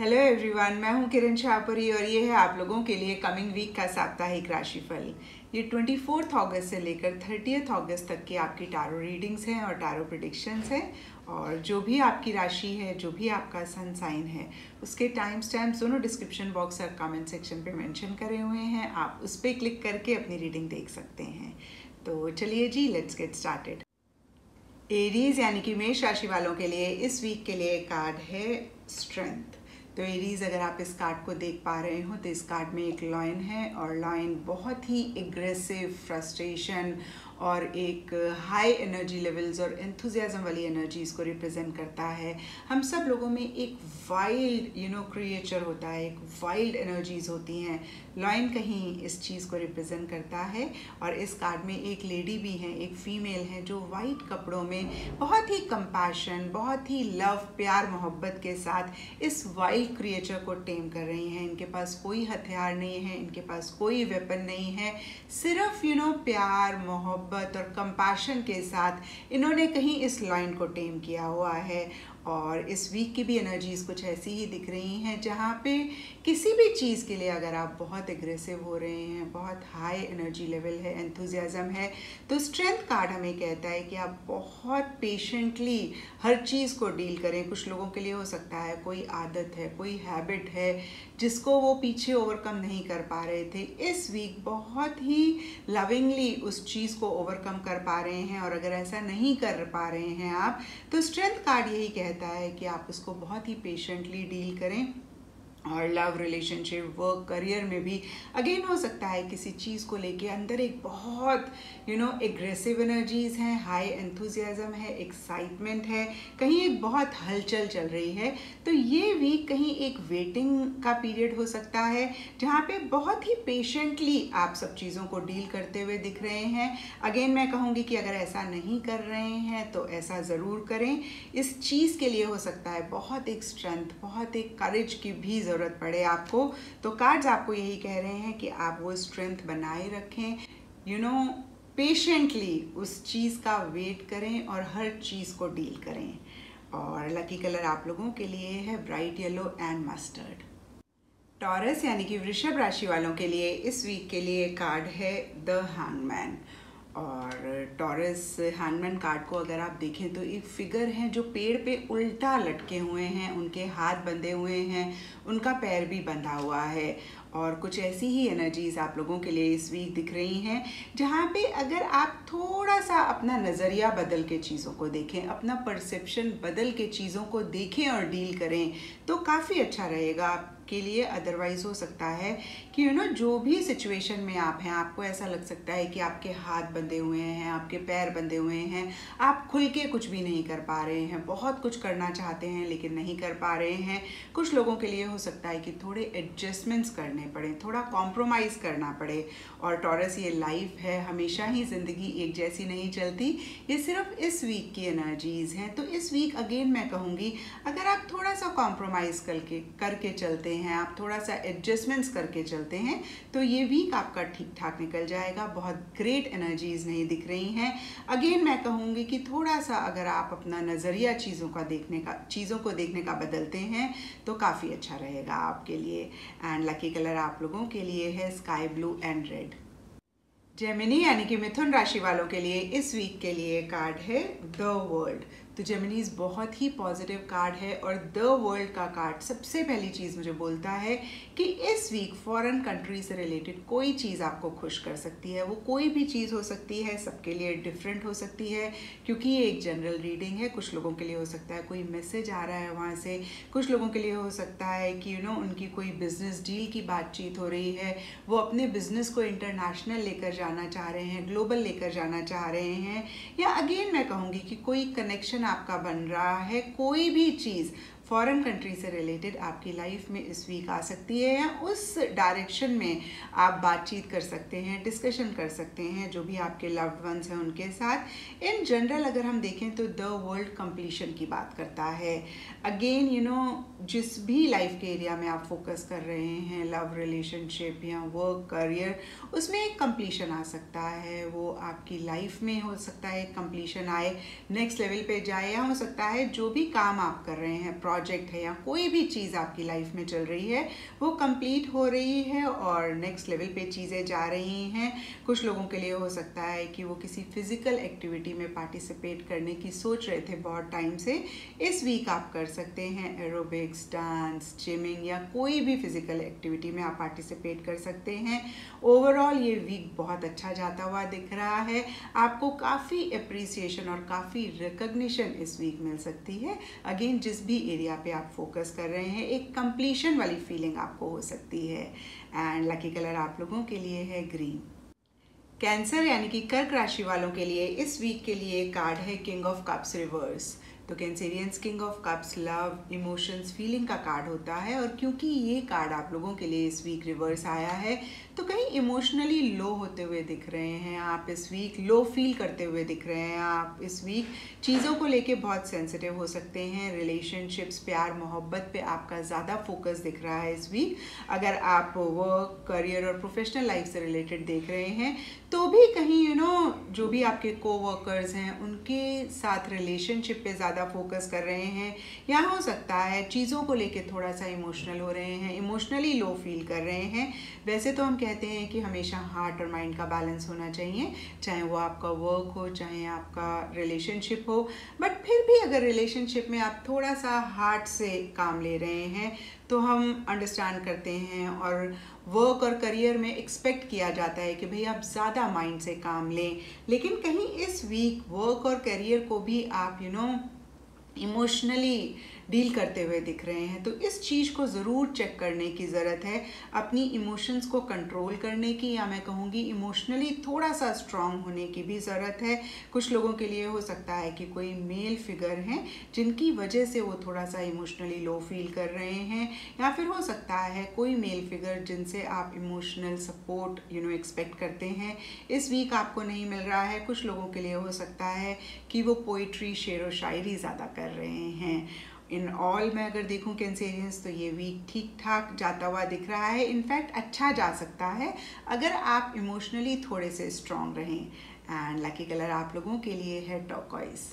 Hello everyone, मैं हूं किरण शाहपुरी और ये है आप लोगों के लिए कमिंग वीक का साप्ताहिक राशिफल। ये 24 अगस्त से लेकर 30 अगस्त तक की आपकी टारो रीडिंग्स हैं और टारो प्रेडिक्शंस हैं। और जो भी आपकी राशि है, जो भी आपका सन साइन है, उसके टाइम स्टैम्प्स दोनों डिस्क्रिप्शन बॉक्स और कमेंट सेक्शन पे मेंशन करे हुए हैं। आप उस पर क्लिक करके अपनी रीडिंग देख सकते हैं। तो चलिए जी, लेट्स गेट स्टार्टेड। एरीज यानी कि मेष राशि वालों के लिए इस वीक के लिए कार्ड है स्ट्रेंथ। तो एरीज, अगर आप इस कार्ड को देख पा रहे हो तो इस कार्ड में एक लॉयन है और लॉयन बहुत ही एग्रेसिव, फ्रस्ट्रेशन और एक हाई एनर्जी लेवल्स और एंथुजियाज्म वाली एनर्जीज को रिप्रेजेंट करता है। हम सब लोगों में एक वाइल्ड क्रिएचर होता है, एक वाइल्ड एनर्जीज होती हैं। लॉयन कहीं इस चीज़ को रिप्रेजेंट करता है। और इस कार्ड में एक लेडी भी है, एक फीमेल है, जो वाइट कपड़ों में बहुत ही कंपैशन, बहुत ही लव, प्यार, मोहब्बत के साथ इस वाइल्ड क्रिएचर को टेम कर रही हैं। इनके पास कोई हथियार नहीं है, इनके पास कोई वेपन नहीं है, सिर्फ प्यार, मोहब्बत और कंपैशन के साथ इन्होंने कहीं इस लॉयन को टेम किया हुआ है। और इस वीक की भी एनर्जीज कुछ ऐसी ही दिख रही हैं, जहाँ पे किसी भी चीज़ के लिए अगर आप बहुत एग्रेसिव हो रहे हैं, बहुत हाई एनर्जी लेवल है, एंथुजियाज्म है, तो स्ट्रेंथ कार्ड हमें कहता है कि आप बहुत पेशेंटली हर चीज़ को डील करें। कुछ लोगों के लिए हो सकता है कोई आदत है, कोई हैबिट है जिसको वो पीछे ओवरकम नहीं कर पा रहे थे। इस वीक बहुत ही लविंगली उस चीज़ को ओवरकम कर पा रहे हैं। और अगर ऐसा नहीं कर पा रहे हैं आप, तो स्ट्रेंथ कार्ड यही कहता है कि आप उसको बहुत ही पेशेंटली डील करें। और लव, रिलेशनशिप, वर्क, करियर में भी अगेन हो सकता है किसी चीज़ को लेके अंदर एक बहुत एग्रेसिव एनर्जीज हैं, हाई एंथुजियाज्म है, एक्साइटमेंट है, कहीं एक बहुत हलचल चल रही है। तो ये वीक कहीं एक वेटिंग का पीरियड हो सकता है, जहाँ पे बहुत ही पेशेंटली आप सब चीज़ों को डील करते हुए दिख रहे हैं। अगेन मैं कहूँगी कि अगर ऐसा नहीं कर रहे हैं तो ऐसा ज़रूर करें। इस चीज़ के लिए हो सकता है बहुत एक स्ट्रेंथ, बहुत एक करेज की भी ज़रूरत पड़े आपको। तो कार्ड्स आपको यही कह रहे हैं कि आप वो स्ट्रेंथ बनाए रखें, पेशेंटली उस चीज़ का वेट करें और हर चीज़ को डील करें। और लकी कलर आप लोगों के लिए है bright yellow and mustard. Taurus यानी कि वृषभ राशि वालों के लिए इस वीक के लिए कार्ड है द हैंगमैन। और टॉरस हैंगमैन कार्ड को अगर आप देखें तो एक फिगर है जो पेड़ पे उल्टा लटके हुए हैं, उनके हाथ बंधे हुए हैं, उनका पैर भी बंधा हुआ है। और कुछ ऐसी ही एनर्जीज आप लोगों के लिए इस वीक दिख रही हैं, जहाँ पे अगर आप थोड़ा सा अपना नज़रिया बदल के चीज़ों को देखें, अपना परसेप्शन बदल के चीज़ों को देखें और डील करें, तो काफ़ी अच्छा रहेगा आपके लिए। अदरवाइज हो सकता है कि जो भी सिचुएशन में आप हैं, आपको ऐसा लग सकता है कि आपके हाथ बंधे हुए हैं, आपके पैर बंधे हुए हैं, आप खुल के कुछ भी नहीं कर पा रहे हैं, बहुत कुछ करना चाहते हैं लेकिन नहीं कर पा रहे हैं। कुछ लोगों के लिए हो सकता है कि थोड़े एडजस्टमेंट्स करने पड़े, थोड़ा कॉम्प्रोमाइज़ करना पड़े। और टॉरस, ये लाइफ है, हमेशा ही ज़िंदगी एक जैसी नहीं चलती, ये सिर्फ इस वीक की एनर्जीज़ हैं। तो इस वीक अगेन मैं कहूँगी, अगर आप थोड़ा सा कॉम्प्रोमाइज़ करके चलते हैं, आप थोड़ा सा एडजस्टमेंट्स करके चलते हैं, तो ये वीक आपका ठीक ठाक निकल जाएगा। बहुत ग्रेट एनर्जीज़ नहीं दिख रही हैं। अगेन मैं कहूँगी कि थोड़ा सा अगर आप अपना नज़रिया चीज़ों को देखने का बदलते हैं तो काफ़ी अच्छा रहेगा आपके लिए। एंड लकी कलर आप लोगों के लिए है sky blue and red. Gemini यानी कि मिथुन राशि वालों के लिए इस वीक के लिए कार्ड है द वर्ल्ड। तो जेमिनीज बहुत ही पॉजिटिव कार्ड है और द वर्ल्ड का कार्ड सबसे पहली चीज़ मुझे बोलता है कि इस वीक फॉरेन कंट्री से रिलेटेड कोई चीज़ आपको खुश कर सकती है। वो कोई भी चीज़ हो सकती है, सबके लिए डिफरेंट हो सकती है, क्योंकि ये एक जनरल रीडिंग है। कुछ लोगों के लिए हो सकता है कोई मैसेज आ रहा है वहाँ से, कुछ लोगों के लिए हो सकता है कि उनकी कोई बिजनेस डील की बातचीत हो रही है, वो अपने बिजनेस को इंटरनेशनल लेकर जाना चाह रहे हैं, ग्लोबल लेकर जाना चाह रहे हैं। या अगेन मैं कहूँगी कि कोई कनेक्शन आपका बन रहा है, कोई भी चीज़ फॉरेन कंट्री से रिलेटेड आपकी लाइफ में इस वीक आ सकती है, या उस डायरेक्शन में आप बातचीत कर सकते हैं, डिस्कशन कर सकते हैं जो भी आपके लव्ड वंस हैं उनके साथ। इन जनरल अगर हम देखें तो द वर्ल्ड कंप्लीशन की बात करता है। अगेन जिस भी लाइफ के एरिया में आप फोकस कर रहे हैं, लव, रिलेशनशिप या वर्क, करियर, उसमें एक कंप्लीशन आ सकता है। वो आपकी लाइफ में हो सकता है एक कंप्लीशन आए, नेक्स्ट लेवल पे जाए, या हो सकता है जो भी काम आप कर रहे हैं, प्रोजेक्ट है या कोई भी चीज़ आपकी लाइफ में चल रही है वो कंप्लीट हो रही है और नेक्स्ट लेवल पे चीज़ें जा रही हैं। कुछ लोगों के लिए हो सकता है कि वो किसी फिजिकल एक्टिविटी में पार्टिसिपेट करने की सोच रहे थे बहुत टाइम से। इस वीक आप कर सकते हैं एरोबिक्स, डांस, जिमिंग या कोई भी फिजिकल एक्टिविटी में आप पार्टिसिपेट कर सकते हैं। ओवरऑल ये वीक बहुत अच्छा जाता हुआ दिख रहा है। आपको काफ़ी अप्रिसिएशन और काफ़ी रिकग्निशन इस वीक मिल सकती है। अगेन जिस भी एरिया पे आप फोकस कर रहे हैं एक कंप्लीशन वाली फीलिंग आपको हो सकती है। एंड लकी कलर आप लोगों के लिए है ग्रीन। कैंसर यानी कि कर्क राशि वालों के लिए इस वीक के लिए कार्ड है किंग ऑफ कप्स रिवर्स। तो Cancerians king of cups love, emotions, feeling का कार्ड होता है और क्योंकि ये कार्ड आप लोगों के लिए इस वीक रिवर्स आया है तो कहीं इमोशनली लो होते हुए दिख रहे हैं आप। इस वीक लो फील करते हुए दिख रहे हैं आप। इस वीक चीज़ों को लेके बहुत सेंसिटिव हो सकते हैं। रिलेशनशिप्स, प्यार मोहब्बत पे आपका ज़्यादा फोकस दिख रहा है इस वीक। अगर आप वर्क, करियर और प्रोफेशनल लाइफ से रिलेटेड देख रहे हैं तो भी कहीं जो भी आपके कोवर्कर्स हैं उनके साथ रिलेशनशिप पे ज़्यादा फोकस कर रहे हैं या हो सकता है चीज़ों को लेके थोड़ा सा इमोशनल हो रहे हैं, इमोशनली लो फील कर रहे हैं। वैसे तो हम कहते हैं कि हमेशा हार्ट और माइंड का बैलेंस होना चाहिए, चाहे वो आपका वर्क हो चाहे आपका रिलेशनशिप हो। बट फिर भी अगर रिलेशनशिप में आप थोड़ा सा हार्ट से काम ले रहे हैं तो हम अंडरस्टैंड करते हैं और वर्क और करियर में एक्सपेक्ट किया जाता है कि भाई आप ज़्यादा माइंड से काम लें। लेकिन कहीं इस वीक वर्क और करियर को भी आप इमोशनली डील करते हुए दिख रहे हैं। तो इस चीज़ को ज़रूर चेक करने की ज़रूरत है, अपनी इमोशंस को कंट्रोल करने की, या मैं कहूँगी इमोशनली थोड़ा सा स्ट्रांग होने की भी ज़रूरत है। कुछ लोगों के लिए हो सकता है कि कोई मेल फिगर हैं जिनकी वजह से वो थोड़ा सा इमोशनली लो फील कर रहे हैं, या फिर हो सकता है कोई मेल फिगर जिनसे आप इमोशनल सपोर्ट एक्सपेक्ट करते हैं इस वीक आपको नहीं मिल रहा है। कुछ लोगों के लिए हो सकता है कि वो पोइट्री, शेर व शायरी ज़्यादा कर रहे हैं। इन ऑल मैं अगर देखूं कैंसेरियंस तो ये वीक ठीक ठाक जाता हुआ दिख रहा है। इनफैक्ट अच्छा जा सकता है अगर आप इमोशनली थोड़े से स्ट्रांग रहें। एंड लकी कलर आप लोगों के लिए है टर्कोइज।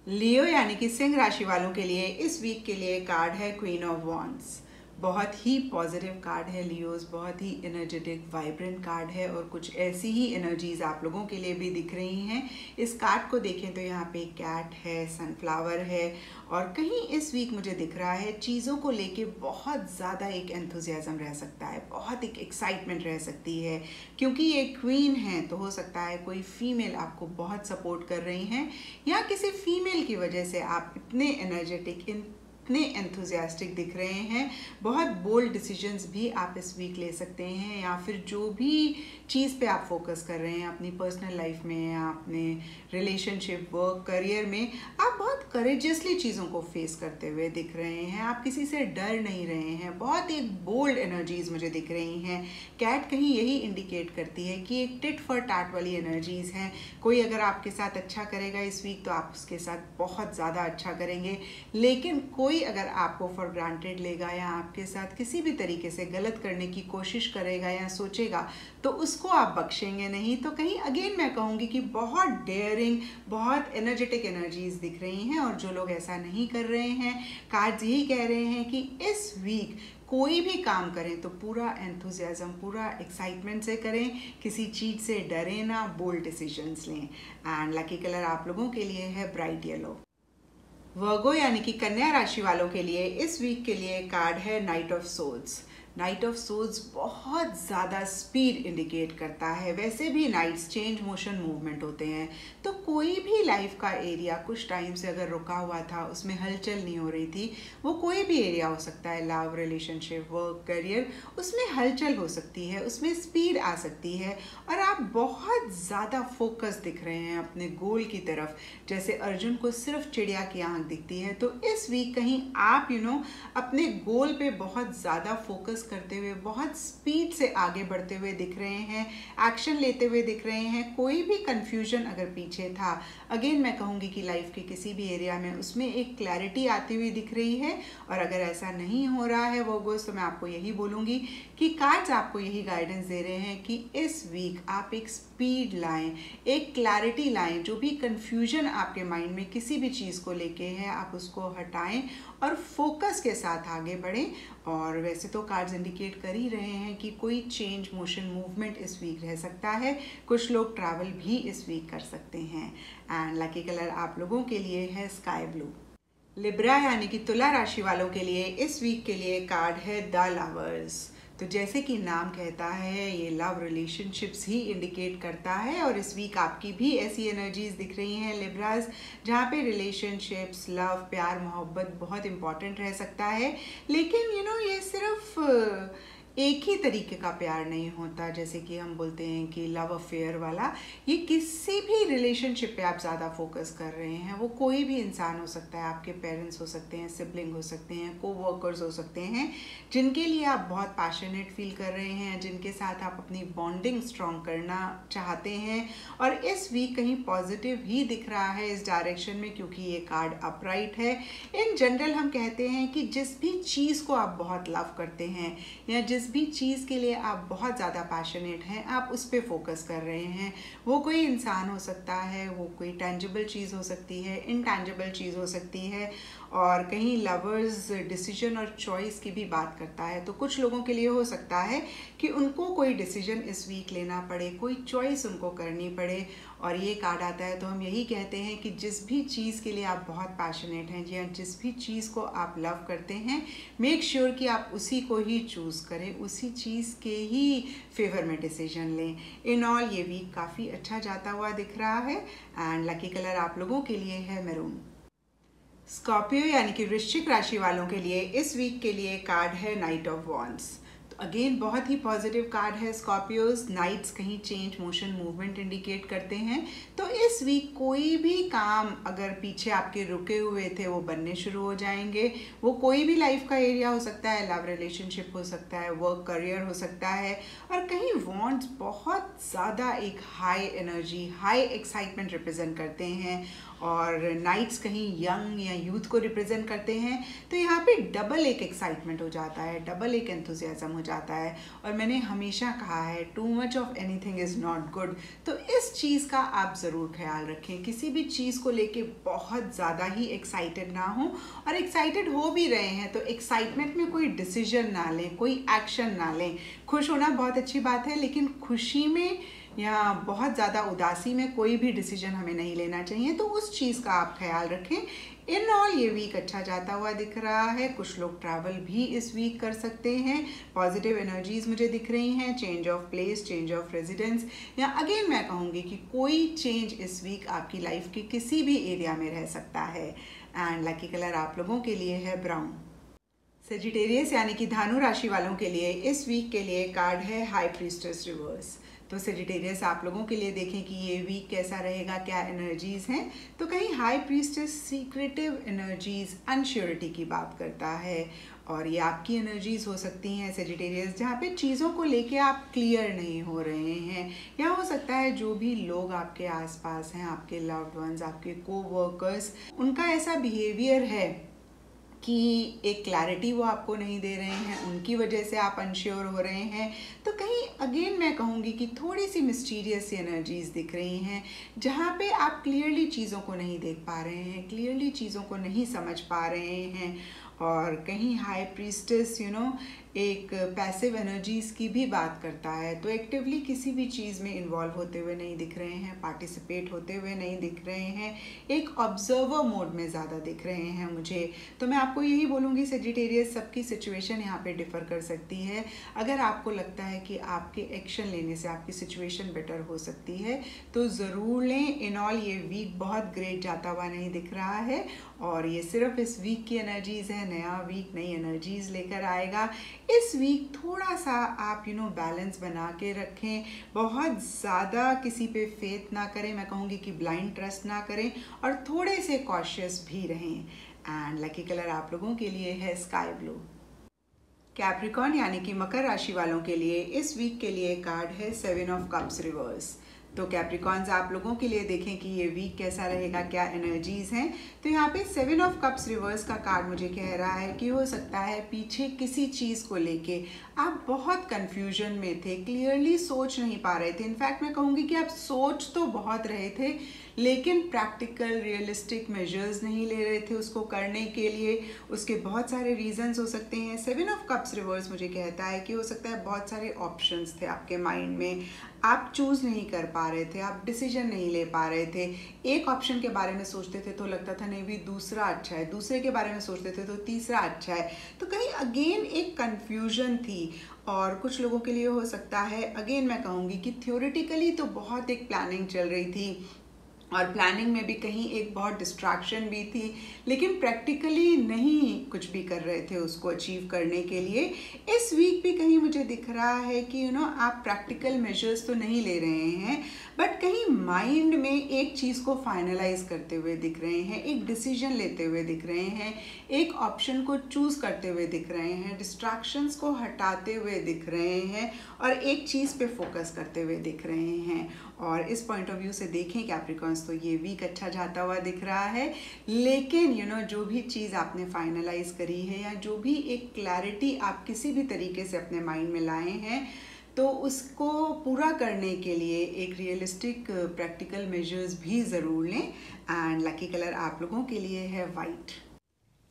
लियो यानी कि सिंह राशि वालों के लिए इस वीक के लिए कार्ड है क्वीन ऑफ वॉन्ड्स। बहुत ही पॉजिटिव कार्ड है लियोज, बहुत ही एनर्जेटिक, वाइब्रेंट कार्ड है और कुछ ऐसी ही एनर्जीज आप लोगों के लिए भी दिख रही हैं। इस कार्ड को देखें तो यहाँ पे कैट है, सनफ्लावर है और कहीं इस वीक मुझे दिख रहा है चीज़ों को लेके बहुत ज़्यादा एक एंथुजियाज्म रह सकता है, बहुत एक एक्साइटमेंट रह सकती है। क्योंकि ये क्वीन है तो हो सकता है कोई फीमेल आपको बहुत सपोर्ट कर रही हैं या किसी फीमेल की वजह से आप इतने एनर्जेटिक, इतने एंथुजियास्टिक दिख रहे हैं। बहुत बोल्ड डिसीजंस भी आप इस वीक ले सकते हैं, या फिर जो भी चीज़ पे आप फोकस कर रहे हैं अपनी पर्सनल लाइफ में या अपने रिलेशनशिप, वर्क, करियर में, आप बहुत करेजियसली चीज़ों को फेस करते हुए दिख रहे हैं। आप किसी से डर नहीं रहे हैं, बहुत एक बोल्ड एनर्जीज मुझे दिख रही हैं। कैट कहीं यही इंडिकेट करती है कि एक टिट फॉर टैट वाली एनर्जीज हैं। कोई अगर आपके साथ अच्छा करेगा इस वीक तो आप उसके साथ बहुत ज़्यादा अच्छा करेंगे, लेकिन कोई अगर आपको फॉर ग्रांटेड लेगा या आपके साथ किसी भी तरीके से गलत करने की कोशिश करेगा या सोचेगा तो उसको आप बख्शेंगे नहीं। तो कहीं अगेन मैं कहूँगी कि बहुत डेयरिंग, बहुत एनर्जेटिक एनर्जीज दिख रही हैं और जो लोग ऐसा नहीं कर रहे हैं, कार्ड्स यही कह रहे हैं कि इस वीक कोई भी काम करें तो पूरा एंथुजियाज्म, पूरा एक्साइटमेंट से करें, किसी चीज़ से डरें ना, बोल्ड डिसीजंस लें। एंड लकी कलर आप लोगों के लिए है ब्राइट येलो। वर्गो यानी कि कन्या राशि वालों के लिए इस वीक के लिए कार्ड है knight of souls. Knight of souls बहुत ज़्यादा स्पीड इंडिकेट करता है। वैसे भी नाइट्स चेंज, मोशन, मूवमेंट होते हैं, तो कोई भी लाइफ का एरिया कुछ टाइम से अगर रुका हुआ था, उसमें हलचल नहीं हो रही थी, वो कोई भी एरिया हो सकता है, लव, रिलेशनशिप, वर्क, करियर, उसमें हलचल हो सकती है, उसमें स्पीड आ सकती है और आप बहुत ज़्यादा फोकस दिख रहे हैं अपने गोल की तरफ। जैसे अर्जुन को सिर्फ चिड़िया की आंख दिखती है, तो इस वीक कहीं आप अपने गोल पे बहुत ज़्यादा फोकस करते हुए, बहुत स्पीड से आगे बढ़ते हुए दिख रहे हैं, एक्शन लेते हुए दिख रहे हैं। कोई भी कंफ्यूजन अगर पीछे था, अगेन मैं कहूँगी कि लाइफ के किसी भी एरिया में उसमें एक क्लैरिटी आती हुई दिख रही है। और अगर ऐसा नहीं हो रहा है वर्गोस, तो मैं आपको यही बोलूँगी कि कार्ड्स आपको यही गाइडेंस दे रहे हैं कि इस वीक आप एक स्पीड लाएं, एक क्लैरिटी लाएं। जो भी कंफ्यूजन आपके माइंड में किसी भी चीज़ को लेके है, आप उसको हटाएं और फोकस के साथ आगे बढ़ें। और वैसे तो कार्ड्स इंडिकेट कर ही रहे हैं कि कोई चेंज, मोशन, मूवमेंट इस वीक रह सकता है। कुछ लोग ट्रैवल भी इस वीक कर सकते हैं। एंड लकी कलर आप लोगों के लिए है स्काई ब्लू। लिब्रा यानी कि तुला राशि वालों के लिए इस वीक के लिए कार्ड है द लवर्स। तो जैसे कि नाम कहता है, ये लव रिलेशनशिप्स ही इंडिकेट करता है और इस वीक आपकी भी ऐसी एनर्जीज दिख रही हैं लिब्रास, जहाँ पे रिलेशनशिप्स, लव, प्यार, मोहब्बत बहुत इंपॉर्टेंट रह सकता है। लेकिन ये सिर्फ एक ही तरीके का प्यार नहीं होता। जैसे कि हम बोलते हैं कि लव अफेयर वाला, ये किसी भी रिलेशनशिप पे आप ज़्यादा फोकस कर रहे हैं, वो कोई भी इंसान हो सकता है, आपके पेरेंट्स हो सकते हैं, सिबलिंग हो सकते हैं, कोवर्कर्स हो सकते हैं, जिनके लिए आप बहुत पैशनेट फील कर रहे हैं, जिनके साथ आप अपनी बॉन्डिंग स्ट्रॉन्ग करना चाहते हैं। और इस वीक कहीं पॉजिटिव ही दिख रहा है इस डायरेक्शन में, क्योंकि ये कार्ड अपराइट है। इन जनरल हम कहते हैं कि जिस भी चीज़ को आप बहुत लव करते हैं या जिस भी चीज़ के लिए आप बहुत ज़्यादा पैशनेट हैं, आप उस पर फोकस कर रहे हैं। वो कोई इंसान हो सकता है, वो कोई टेंजिबल चीज़ हो सकती है, इनटेंजिबल चीज़ हो सकती है, और कहीं लवर्स डिसीजन और चॉइस की भी बात करता है। तो कुछ लोगों के लिए हो सकता है कि उनको कोई डिसीजन इस वीक लेना पड़े, कोई चॉइस उनको करनी पड़े। और ये कार्ड आता है तो हम यही कहते हैं कि जिस भी चीज़ के लिए आप बहुत पैशनेट हैं, या जिस भी चीज़ को आप लव करते हैं, मेक श्योर कि आप उसी को ही चूज़ करें, उसी चीज़ के ही फेवर में डिसीजन लें। इन ऑल ये वीक काफ़ी अच्छा जाता हुआ दिख रहा है। एंड लकी कलर आप लोगों के लिए है मैरून। स्कॉर्पियो यानी कि वृश्चिक राशि वालों के लिए इस वीक के लिए कार्ड है नाइट ऑफ वॉन्ड्स। तो अगेन बहुत ही पॉजिटिव कार्ड है स्कॉर्पियोज। नाइट्स कहीं चेंज, मोशन, मूवमेंट इंडिकेट करते हैं। तो इस वीक कोई भी काम अगर पीछे आपके रुके हुए थे, वो बनने शुरू हो जाएंगे। वो कोई भी लाइफ का एरिया हो सकता है, लव रिलेशनशिप हो सकता है, वर्क, करियर हो सकता है। और कहीं वॉन्ड्स बहुत ज़्यादा एक high energy, high excitement represent करते हैं, और नाइट्स कहीं यंग या यूथ को रिप्रेजेंट करते हैं। तो यहाँ पे डबल एक एक्साइटमेंट हो जाता है, डबल एक एंथुजियाज्म हो जाता है। और मैंने हमेशा कहा है, too much of anything is not good. तो इस चीज़ का आप ज़रूर ख्याल रखें। किसी भी चीज़ को लेके बहुत ज़्यादा ही एक्साइटेड ना हो, और एक्साइटेड हो भी रहे हैं तो एक्साइटमेंट में कोई डिसीजन ना लें, कोई एक्शन ना लें। खुश होना बहुत अच्छी बात है, लेकिन खुशी में या बहुत ज़्यादा उदासी में कोई भी डिसीजन हमें नहीं लेना चाहिए। तो उस चीज़ का आप ख्याल रखें। इन ऑल ये वीक अच्छा जाता हुआ दिख रहा है। कुछ लोग ट्रैवल भी इस वीक कर सकते हैं। पॉजिटिव एनर्जीज मुझे दिख रही हैं, change of place, change of residence, या अगेन मैं कहूँगी कि कोई चेंज इस वीक आपकी लाइफ के किसी भी एरिया में रह सकता है। एंड लकी कलर आप लोगों के लिए है ब्राउन। सेजिटेरियस यानी कि धानु राशि वालों के लिए इस वीक के लिए कार्ड है हाई प्रीस्टेस रिवर्स। तो सेजिटेरियस आप लोगों के लिए देखें कि ये वीक कैसा रहेगा, क्या एनर्जीज हैं। तो कहीं high priestess secretive energies, unsurety की बात करता है, और ये आपकी एनर्जीज हो सकती हैं सेजिटेरियस, जहाँ पे चीज़ों को लेके आप क्लियर नहीं हो रहे हैं। या हो सकता है जो भी लोग आपके आसपास हैं, आपके लव्ड वंस, आपके कोवर्कर्स, उनका ऐसा बिहेवियर है कि एक क्लैरिटी वो आपको नहीं दे रहे हैं, उनकी वजह से आप अनश्योर हो रहे हैं। तो कहीं अगेन मैं कहूँगी कि थोड़ी सी मिस्टीरियस एनर्जीज दिख रही हैं, जहाँ पे आप क्लियरली चीज़ों को नहीं देख पा रहे हैं, क्लियरली चीज़ों को नहीं समझ पा रहे हैं। और कहीं हाई प्रीस्टेस एक पैसिव एनर्जीज की भी बात करता है। तो एक्टिवली किसी भी चीज़ में इन्वॉल्व होते हुए नहीं दिख रहे हैं, पार्टिसिपेट होते हुए नहीं दिख रहे हैं, एक ऑब्जर्वर मोड में ज़्यादा दिख रहे हैं मुझे। तो मैं आपको यही बोलूँगी सेजिटेरियस, सबकी सिचुएशन यहाँ पे डिफ़र कर सकती है। अगर आपको लगता है कि आपके एक्शन लेने से आपकी सिचुएशन बेटर हो सकती है तो ज़रूर लें। इन ऑल ये वीक बहुत ग्रेट जाता हुआ नहीं दिख रहा है, और ये सिर्फ इस वीक की एनर्जीज़ है। नया वीक नई एनर्जीज़ लेकर आएगा। इस वीक थोड़ा सा आप बैलेंस बना के रखें। बहुत ज़्यादा किसी पे फेथ ना करें, मैं कहूँगी कि ब्लाइंड ट्रस्ट ना करें, और थोड़े से कॉशियस भी रहें। एंड लकी कलर आप लोगों के लिए है स्काई ब्लू। कैप्रिकॉर्न यानी कि मकर राशि वालों के लिए इस वीक के लिए कार्ड है 7 ऑफ कप्स रिवर्स। तो कैप्रिकॉन्स आप लोगों के लिए देखें कि ये वीक कैसा रहेगा, क्या एनर्जीज हैं। तो यहाँ पे 7 ऑफ कप्स रिवर्स का कार्ड मुझे कह रहा है कि हो सकता है पीछे किसी चीज़ को लेके आप बहुत कंफ्यूजन में थे, क्लियरली सोच नहीं पा रहे थे। इनफैक्ट मैं कहूँगी कि आप सोच तो बहुत रहे थे लेकिन प्रैक्टिकल रियलिस्टिक मेजर्स नहीं ले रहे थे उसको करने के लिए। उसके बहुत सारे रीजंस हो सकते हैं। 7 ऑफ कप्स रिवर्स मुझे कहता है कि हो सकता है बहुत सारे ऑप्शंस थे आपके माइंड में, आप चूज़ नहीं कर पा रहे थे, आप डिसीजन नहीं ले पा रहे थे। एक ऑप्शन के बारे में सोचते थे तो लगता था नहीं भी दूसरा अच्छा है, दूसरे के बारे में सोचते थे तो तीसरा अच्छा है। तो कहीं अगेन एक कन्फ्यूजन थी। और कुछ लोगों के लिए हो सकता है, अगेन मैं कहूँगी कि थ्योरेटिकली तो बहुत एक प्लानिंग चल रही थी और प्लानिंग में भी कहीं एक बहुत डिस्ट्रैक्शन भी थी, लेकिन प्रैक्टिकली नहीं कुछ भी कर रहे थे उसको अचीव करने के लिए। इस वीक भी कहीं मुझे दिख रहा है कि आप प्रैक्टिकल मेजर्स तो नहीं ले रहे हैं, बट कहीं माइंड में एक चीज़ को फाइनलाइज करते हुए दिख रहे हैं, एक डिसीजन लेते हुए दिख रहे हैं, एक ऑप्शन को चूज़ करते हुए दिख रहे हैं, डिस्ट्रैक्शंस को हटाते हुए दिख रहे हैं और एक चीज़ पे फोकस करते हुए दिख रहे हैं। और इस पॉइंट ऑफ व्यू से देखें कैप्रिकॉन्स तो ये वीक अच्छा जाता हुआ दिख रहा है। लेकिन जो भी चीज़ आपने फाइनलाइज करी है या जो भी एक क्लैरिटी आप किसी भी तरीके से अपने माइंड में लाए हैं, तो उसको पूरा करने के लिए एक रियलिस्टिक प्रैक्टिकल मेजर्स भी ज़रूर लें। एंड लकी कलर आप लोगों के लिए है वाइट।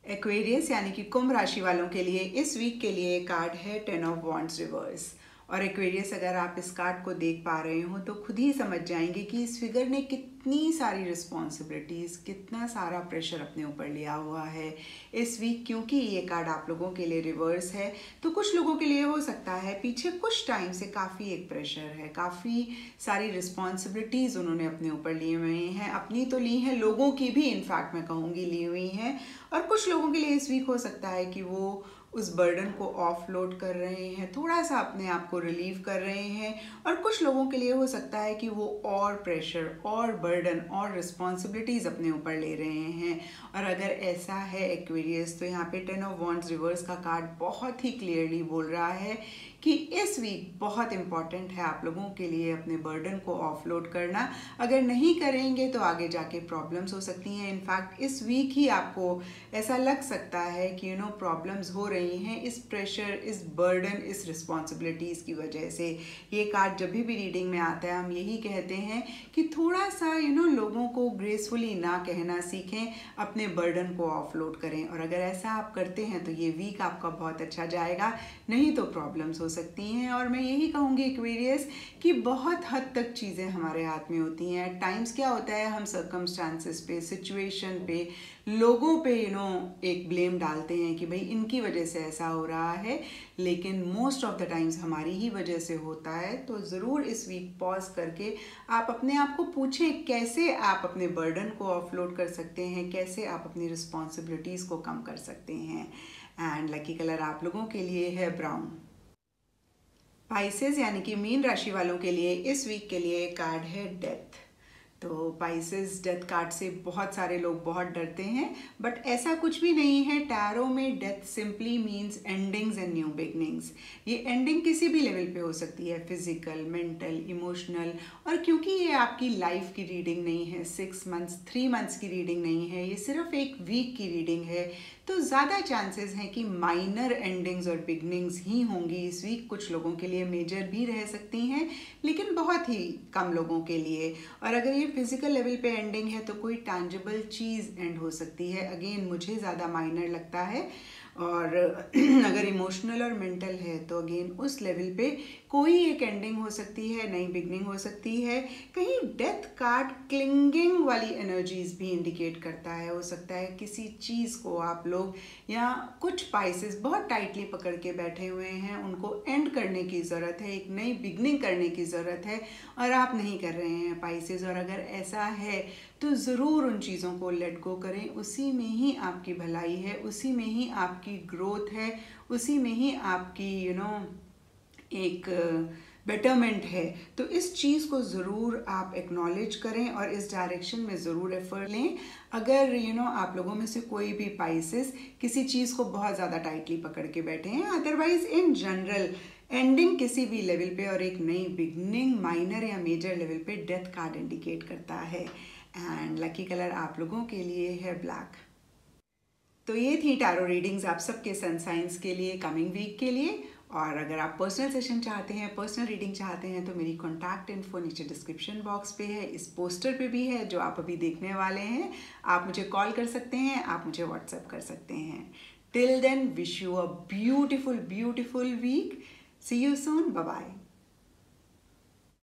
एक्वेरियस यानी कि कुंभ राशि वालों के लिए इस वीक के लिए कार्ड है 10 ऑफ वॉन्ड्स रिवर्स। और एक्वेरियस अगर आप इस कार्ड को देख पा रहे हो तो खुद ही समझ जाएंगे कि इस फिगर ने कितनी सारी रिस्पॉन्सिबिलिटीज़, कितना सारा प्रेशर अपने ऊपर लिया हुआ है इस वीक। क्योंकि ये कार्ड आप लोगों के लिए रिवर्स है तो कुछ लोगों के लिए हो सकता है पीछे कुछ टाइम से काफ़ी एक प्रेशर है, काफ़ी सारी रिस्पॉन्सिबिलिटीज़ उन्होंने अपने ऊपर लिए हुए हैं, अपनी तो ली हैं, लोगों की भी इनफैक्ट मैं कहूँगी ली हुई हैं। और कुछ लोगों के लिए इस वीक हो सकता है कि वो उस बर्डन को ऑफलोड कर रहे हैं, थोड़ा सा अपने आप को रिलीव कर रहे हैं। और कुछ लोगों के लिए हो सकता है कि वो और प्रेशर और बर्डन और रिस्पॉन्सिबिलिटीज़ अपने ऊपर ले रहे हैं। और अगर ऐसा है एक्वेरियस तो यहाँ पे 10 ऑफ वॉन्ड्स रिवर्स का कार्ड बहुत ही क्लियरली बोल रहा है कि इस वीक बहुत इम्पॉर्टेंट है आप लोगों के लिए अपने बर्डन को ऑफलोड करना। अगर नहीं करेंगे तो आगे जाके प्रॉब्लम्स हो सकती हैं। इनफैक्ट इस वीक ही आपको ऐसा लग सकता है कि प्रॉब्लम्स हो रही हैं इस प्रेशर, इस बर्डन, इस रिस्पॉन्सिबिलिटीज़ की वजह से। ये कार्ड जब भी रीडिंग में आता है हम यही कहते हैं कि थोड़ा सा लोगों को ग्रेसफुली ना कहना सीखें, अपने बर्डन को ऑफलोड करें। और अगर ऐसा आप करते हैं तो ये वीक आपका बहुत अच्छा जाएगा, नहीं तो प्रॉब्लम्स हो सकती हैं। और मैं यही कहूँगी एक्वेरियस कि बहुत हद तक चीज़ें हमारे हाथ में होती हैं। टाइम्स क्या होता है, हम सर्कमस्टांसेस पे, सिचुएशन पे, लोगों पे एक ब्लेम डालते हैं कि भाई इनकी वजह से ऐसा हो रहा है, लेकिन मोस्ट ऑफ द टाइम्स हमारी ही वजह से होता है। तो ज़रूर इस वीक पॉज करके आप अपने आप को पूछें कैसे आप अपने बर्डन को ऑफलोड कर सकते हैं, कैसे आप अपनी रिस्पॉन्सिबिलिटीज़ को कम कर सकते हैं। एंड लकी कलर आप लोगों के लिए है ब्राउन। पाइसेस यानी कि मीन राशि वालों के लिए इस वीक के लिए कार्ड है डेथ। तो पाइसेस डेथ कार्ड से बहुत सारे लोग बहुत डरते हैं, बट ऐसा कुछ भी नहीं है। टैरो में death simply means endings and new beginnings. ये एंडिंग किसी भी लेवल पे हो सकती है, फिजिकल, मेंटल, इमोशनल। और क्योंकि ये आपकी लाइफ की रीडिंग नहीं है, 6 मंथ्स 3 मंथ्स की रीडिंग नहीं है, ये सिर्फ एक वीक की रीडिंग है, तो ज़्यादा चांसेस हैं कि माइनर एंडिंग्स और बिगनिंग्स ही होंगी इस वीक। कुछ लोगों के लिए मेजर भी रह सकती हैं, लेकिन बहुत ही कम लोगों के लिए। और अगर ये फिजिकल लेवल पे एंडिंग है तो कोई टैंजिबल चीज़ एंड हो सकती है, अगेन मुझे ज़्यादा माइनर लगता है। और अगर इमोशनल और मेंटल है तो अगेन उस लेवल पे कोई एक एंडिंग हो सकती है, नई बिगनिंग हो सकती है। कहीं डेथ कार्ड क्लिंगिंग वाली एनर्जीज भी इंडिकेट करता है। हो सकता है किसी चीज़ को आप लोग या कुछ पाइसेस बहुत टाइटली पकड़ के बैठे हुए हैं, उनको एंड करने की ज़रूरत है, एक नई बिगनिंग करने की ज़रूरत है और आप नहीं कर रहे हैं पाइसेस। और अगर ऐसा है तो ज़रूर उन चीज़ों को लेट गो करें, उसी में ही आपकी भलाई है, उसी में ही आपकी ग्रोथ है, उसी में ही आपकी एक बेटरमेंट है। तो इस चीज़ को ज़रूर आप एक्नॉलेज करें और इस डायरेक्शन में ज़रूर एफर्ट लें। अगर आप लोगों में से कोई भी पाइसेस किसी चीज़ को बहुत ज़्यादा टाइटली पकड़ के बैठे हैं, अदरवाइज इन जनरल एंडिंग किसी भी लेवल पे और एक नई बिगनिंग माइनर या मेजर लेवल पे डेथ कार्ड इंडिकेट करता है। एंड लकी कलर आप लोगों के लिए है ब्लैक। तो ये थी टैरो रीडिंग्स आप सबके सन साइंस के लिए कमिंग वीक के लिए। और अगर आप पर्सनल सेशन चाहते हैं, पर्सनल रीडिंग चाहते हैं, तो मेरी कॉन्टैक्ट इन्फो नीचे डिस्क्रिप्शन बॉक्स पे है, इस पोस्टर पे भी है जो आप अभी देखने वाले हैं। आप मुझे कॉल कर सकते हैं, आप मुझे व्हाट्सएप कर सकते हैं। Till then wish you a beautiful week. See you soon, bye bye.